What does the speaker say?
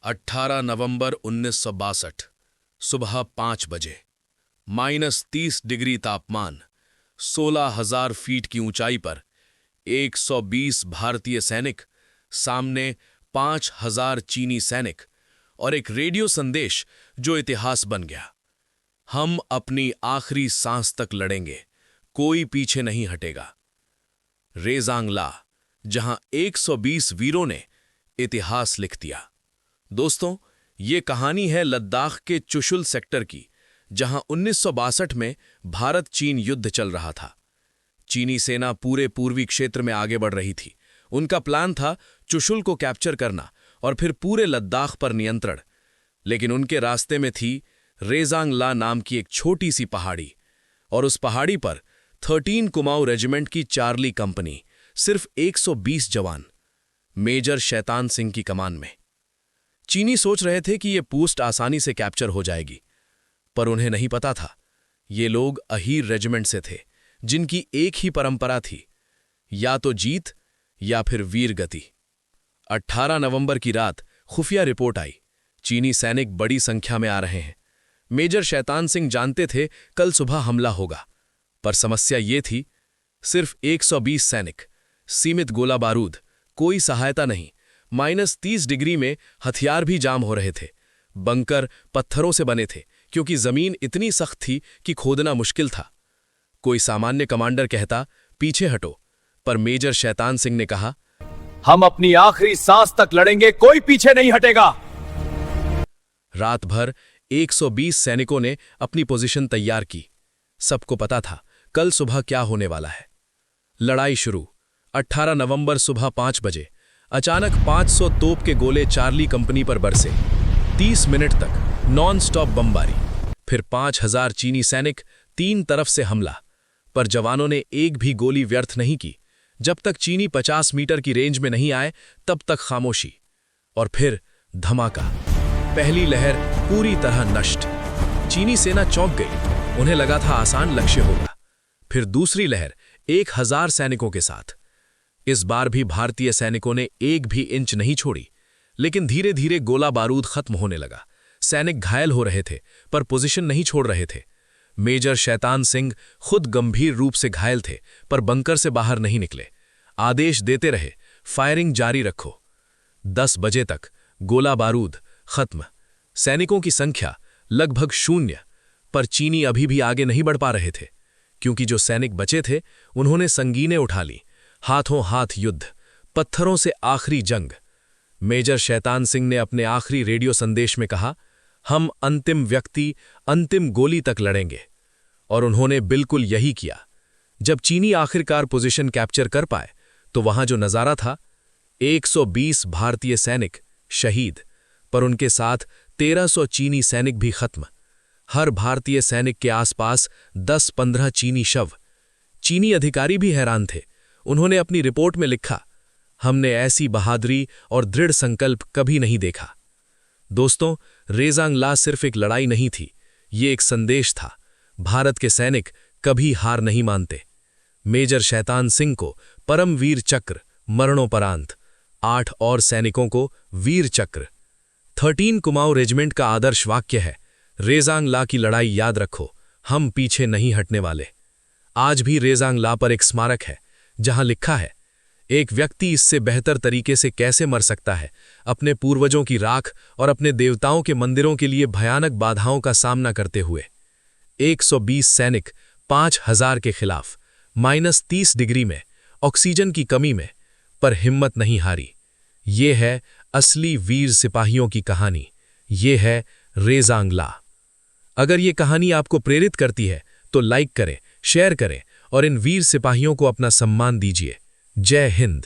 18 नवंबर 1962 सुबह 5 बजे। -30 डिग्री तापमान, 16,000 फीट की ऊंचाई पर 120 भारतीय सैनिक, सामने 5,000 चीनी सैनिक और एक रेडियो संदेश जो इतिहास बन गया। हम अपनी आखिरी सांस तक लड़ेंगे, कोई पीछे नहीं हटेगा। रेजांग ला, जहां 120 वीरों ने इतिहास लिख दिया। दोस्तों, ये कहानी है लद्दाख के चुशुल सेक्टर की, जहां 1962 में भारत चीन युद्ध चल रहा था। चीनी सेना पूरे पूर्वी क्षेत्र में आगे बढ़ रही थी। उनका प्लान था चुशुल को कैप्चर करना और फिर पूरे लद्दाख पर नियंत्रण। लेकिन उनके रास्ते में थी रेजांग ला नाम की एक छोटी सी पहाड़ी, और उस पहाड़ी पर 13 कुमाऊं रेजिमेंट की चार्ली कंपनी, सिर्फ 120 जवान, मेजर शैतान सिंह की कमान में। चीनी सोच रहे थे कि यह पोस्ट आसानी से कैप्चर हो जाएगी, पर उन्हें नहीं पता था ये लोग अहीर रेजिमेंट से थे, जिनकी एक ही परंपरा थी, या तो जीत या फिर वीर गति। 18 नवंबर की रात खुफिया रिपोर्ट आई, चीनी सैनिक बड़ी संख्या में आ रहे हैं। मेजर शैतान सिंह जानते थे कल सुबह हमला होगा, पर समस्या ये थी, सिर्फ 120 सैनिक, सीमित गोला बारूद, कोई सहायता नहीं। -30 डिग्री में हथियार भी जाम हो रहे थे। बंकर पत्थरों से बने थे, क्योंकि जमीन इतनी सख्त थी कि खोदना मुश्किल था। कोई सामान्य कमांडर कहता, पीछे हटो, पर मेजर शैतान सिंह ने कहा, हम अपनी आखिरी सांस तक लड़ेंगे, कोई पीछे नहीं हटेगा। रात भर 120 सैनिकों ने अपनी पोजीशन तैयार की। सबको पता था कल सुबह क्या होने वाला है। लड़ाई शुरू। 18 नवंबर सुबह 5 बजे अचानक 500 तोप के गोले चार्ली कंपनी पर बरसे। 30 मिनट तक नॉन स्टॉप बमबारी, फिर 5,000 चीनी सैनिक, 3 तरफ से हमला। पर जवानों ने एक भी गोली व्यर्थ नहीं की। जब तक चीनी 50 मीटर की रेंज में नहीं आए, तब तक खामोशी। और फिर धमाका। पहली लहर पूरी तरह नष्ट। चीनी सेना चौंक गई, उन्हें लगा था आसान लक्ष्य होगा। फिर दूसरी लहर 1,000 सैनिकों के साथ। इस बार भी भारतीय सैनिकों ने एक भी इंच नहीं छोड़ी, लेकिन धीरे धीरे गोला बारूद खत्म होने लगा। सैनिक घायल हो रहे थे, पर पोजीशन नहीं छोड़ रहे थे। मेजर शैतान सिंह खुद गंभीर रूप से घायल थे, पर बंकर से बाहर नहीं निकले। आदेश देते रहे, फायरिंग जारी रखो। 10 बजे तक गोला बारूद खत्म। सैनिकों की संख्या लगभग 0, पर चीनी अभी भी आगे नहीं बढ़ पा रहे थे, क्योंकि जो सैनिक बचे थे उन्होंने संगीनें उठा ली। हाथों हाथ युद्ध, पत्थरों से आखिरी जंग। मेजर शैतान सिंह ने अपने आखिरी रेडियो संदेश में कहा, हम अंतिम व्यक्ति, अंतिम गोली तक लड़ेंगे। और उन्होंने बिल्कुल यही किया। जब चीनी आखिरकार पोजीशन कैप्चर कर पाए, तो वहां जो नजारा था, 120 भारतीय सैनिक शहीद, पर उनके साथ 1300 चीनी सैनिक भी खत्म। हर भारतीय सैनिक के आसपास 10-15 चीनी शव। चीनी अधिकारी भी हैरान थे। उन्होंने अपनी रिपोर्ट में लिखा, हमने ऐसी बहादुरी और दृढ़ संकल्प कभी नहीं देखा। दोस्तों, रेजांग ला सिर्फ एक लड़ाई नहीं थी, ये एक संदेश था। भारत के सैनिक कभी हार नहीं मानते। मेजर शैतान सिंह को परमवीर चक्र, मरणोपरांत। 8 और सैनिकों को वीर चक्र। 13 कुमाऊं रेजिमेंट का आदर्श वाक्य है, रेजांग ला की लड़ाई याद रखो, हम पीछे नहीं हटने वाले। आज भी रेजांग ला पर एक स्मारक है, जहां लिखा है, एक व्यक्ति इससे बेहतर तरीके से कैसे मर सकता है, अपने पूर्वजों की राख और अपने देवताओं के मंदिरों के लिए भयानक बाधाओं का सामना करते हुए। 120 सैनिक 5,000 के खिलाफ, -30 डिग्री में, ऑक्सीजन की कमी में, पर हिम्मत नहीं हारी। ये है असली वीर सिपाहियों की कहानी। ये है रेजांग ला। अगर ये कहानी आपको प्रेरित करती है, तो लाइक करें, शेयर करें और इन वीर सिपाहियों को अपना सम्मान दीजिए। जय हिंद।